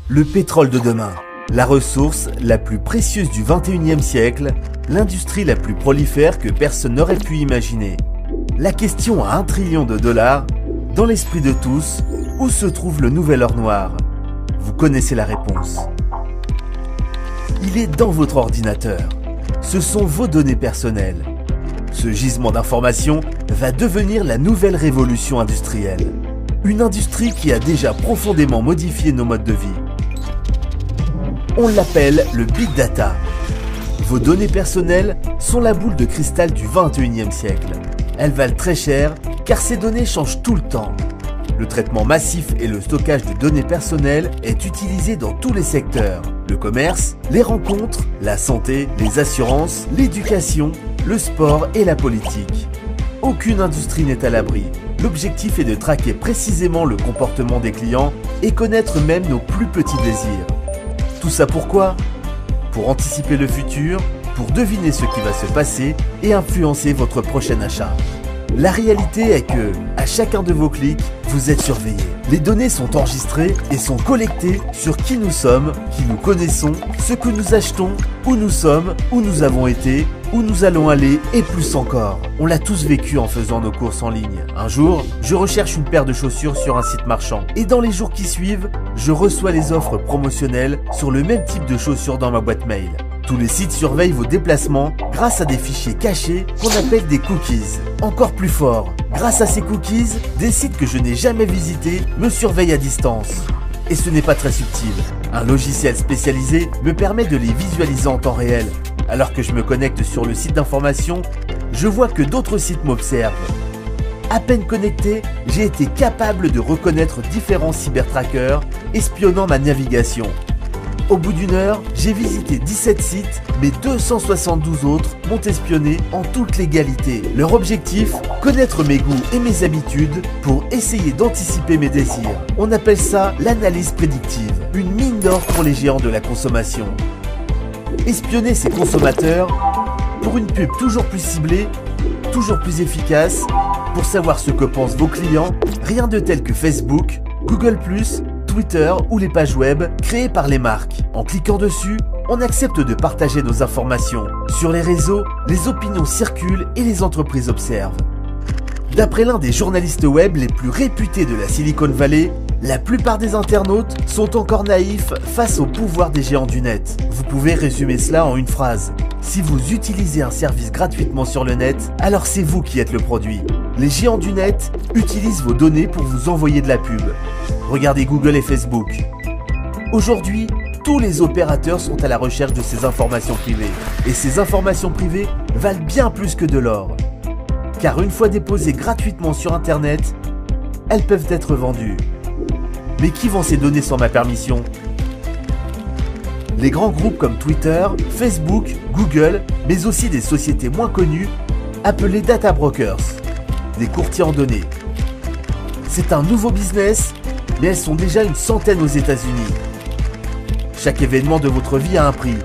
Le pétrole de demain, la ressource la plus précieuse du 21e siècle, l'industrie la plus prolifère que personne n'aurait pu imaginer. La question à 1 trillion de dollars, dans l'esprit de tous, où se trouve le nouvel or noir? Vous connaissez la réponse. Il est dans votre ordinateur. Ce sont vos données personnelles. Ce gisement d'informations va devenir la nouvelle révolution industrielle. Une industrie qui a déjà profondément modifié nos modes de vie. On l'appelle le Big Data. Vos données personnelles sont la boule de cristal du 21e siècle. Elles valent très cher car ces données changent tout le temps. Le traitement massif et le stockage de données personnelles est utilisé dans tous les secteurs. Le commerce, les rencontres, la santé, les assurances, l'éducation, le sport et la politique. Aucune industrie n'est à l'abri. L'objectif est de traquer précisément le comportement des clients et connaître même nos plus petits désirs. Tout ça pourquoi? Pour anticiper le futur, pour deviner ce qui va se passer et influencer votre prochain achat. La réalité est que, à chacun de vos clics, vous êtes surveillé. Les données sont enregistrées et sont collectées sur qui nous sommes, qui nous connaissons, ce que nous achetons, où nous sommes, où nous avons été, où nous allons aller et plus encore. On l'a tous vécu en faisant nos courses en ligne. Un jour, je recherche une paire de chaussures sur un site marchand. Et dans les jours qui suivent, je reçois les offres promotionnelles sur le même type de chaussures dans ma boîte mail. Tous les sites surveillent vos déplacements grâce à des fichiers cachés qu'on appelle des cookies. Encore plus fort, grâce à ces cookies, des sites que je n'ai jamais visités me surveillent à distance. Et ce n'est pas très subtil. Un logiciel spécialisé me permet de les visualiser en temps réel. Alors que je me connecte sur le site d'information, je vois que d'autres sites m'observent. À peine connecté, j'ai été capable de reconnaître différents cybertrackers espionnant ma navigation. Au bout d'une heure, j'ai visité 17 sites, mais 272 autres m'ont espionné en toute légalité. Leur objectif, connaître mes goûts et mes habitudes pour essayer d'anticiper mes désirs. On appelle ça l'analyse prédictive, une mine d'or pour les géants de la consommation. Espionner ces consommateurs pour une pub toujours plus ciblée, toujours plus efficace, pour savoir ce que pensent vos clients, rien de tel que Facebook, Google+, Twitter ou les pages web créées par les marques. En cliquant dessus, on accepte de partager nos informations. Sur les réseaux, les opinions circulent et les entreprises observent. D'après l'un des journalistes web les plus réputés de la Silicon Valley, la plupart des internautes sont encore naïfs face au pouvoir des géants du net. Vous pouvez résumer cela en une phrase. Si vous utilisez un service gratuitement sur le net, alors c'est vous qui êtes le produit. Les géants du net utilisent vos données pour vous envoyer de la pub. Regardez Google et Facebook. Aujourd'hui, tous les opérateurs sont à la recherche de ces informations privées. Et ces informations privées valent bien plus que de l'or. Car une fois déposées gratuitement sur Internet, elles peuvent être vendues. Mais qui vend ces données sans ma permission? Les grands groupes comme Twitter, Facebook, Google, mais aussi des sociétés moins connues, appelées data brokers, des courtiers en données. C'est un nouveau business, mais elles sont déjà une centaine aux États-Unis. Chaque événement de votre vie a un prix.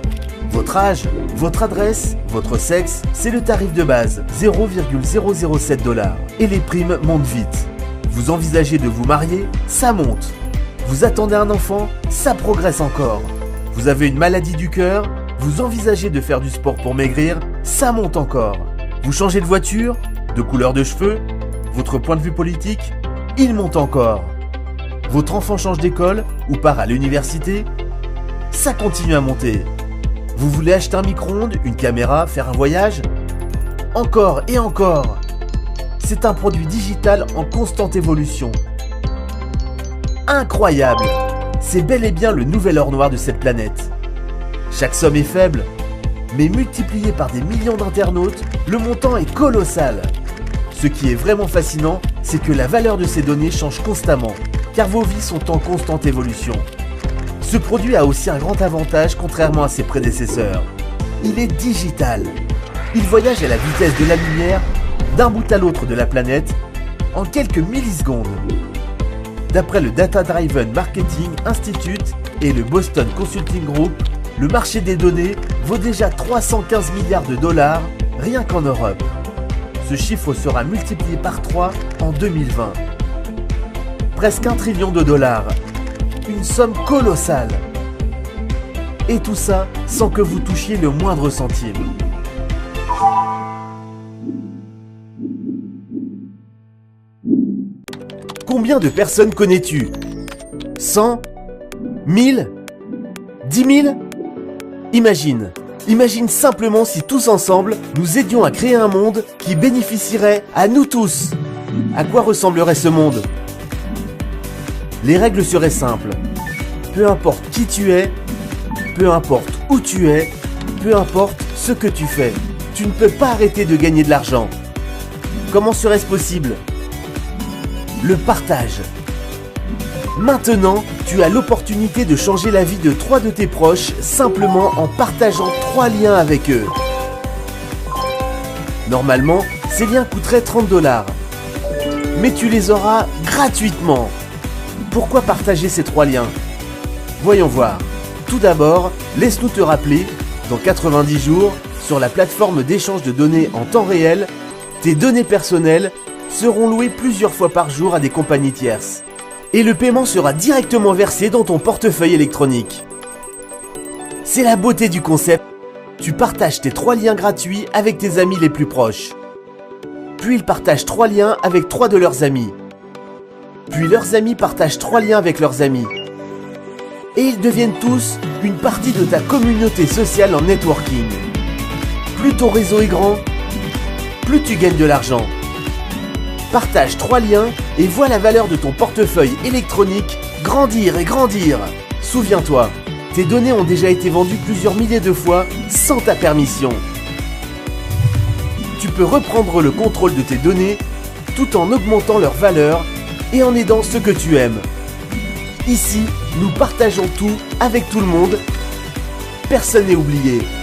Votre âge, votre adresse, votre sexe, c'est le tarif de base, 0,007 $. Et les primes montent vite. Vous envisagez de vous marier, ça monte. Vous attendez un enfant, ça progresse encore. Vous avez une maladie du cœur, vous envisagez de faire du sport pour maigrir, ça monte encore. Vous changez de voiture, de couleur de cheveux, votre point de vue politique, il monte encore. Votre enfant change d'école ou part à l'université, ça continue à monter. Vous voulez acheter un micro-ondes, une caméra, faire un voyage? Encore et encore. C'est un produit digital en constante évolution. Incroyable! C'est bel et bien le nouvel or noir de cette planète. Chaque somme est faible, mais multipliée par des millions d'internautes, le montant est colossal. Ce qui est vraiment fascinant, c'est que la valeur de ces données change constamment, car vos vies sont en constante évolution. Ce produit a aussi un grand avantage contrairement à ses prédécesseurs. Il est digital. Il voyage à la vitesse de la lumière d'un bout à l'autre de la planète en quelques millisecondes. D'après le Data Driven Marketing Institute et le Boston Consulting Group, le marché des données vaut déjà 315 milliards de dollars rien qu'en Europe. Ce chiffre sera multiplié par 3 en 2020. Presque 1 trillion de dollars. une somme colossale. Et tout ça sans que vous touchiez le moindre centime. Combien de personnes connais-tu? 100? 1000? 10 000? Imagine simplement si tous ensemble, nous aidions à créer un monde qui bénéficierait à nous tous. À quoi ressemblerait ce monde? Les règles seraient simples. Peu importe qui tu es, peu importe où tu es, peu importe ce que tu fais, tu ne peux pas arrêter de gagner de l'argent. Comment serait-ce possible? Le partage. Maintenant, tu as l'opportunité de changer la vie de 3 de tes proches simplement en partageant 3 liens avec eux. Normalement, ces liens coûteraient 30 $. Mais tu les auras gratuitement. Pourquoi partager ces 3 liens? Voyons voir. Tout d'abord, laisse-nous te rappeler, dans 90 jours, sur la plateforme d'échange de données en temps réel, tes données personnelles seront louées plusieurs fois par jour à des compagnies tierces. Et le paiement sera directement versé dans ton portefeuille électronique. C'est la beauté du concept. Tu partages tes 3 liens gratuits avec tes amis les plus proches. Puis ils partagent 3 liens avec 3 de leurs amis. Puis leurs amis partagent 3 liens avec leurs amis. Et ils deviennent tous une partie de ta communauté sociale en networking. Plus ton réseau est grand, plus tu gagnes de l'argent. Partage 3 liens et vois la valeur de ton portefeuille électronique grandir et grandir. Souviens-toi, tes données ont déjà été vendues plusieurs milliers de fois sans ta permission. Tu peux reprendre le contrôle de tes données tout en augmentant leur valeur et en aidant ceux que tu aimes. Ici, nous partageons tout avec tout le monde. Personne n'est oublié.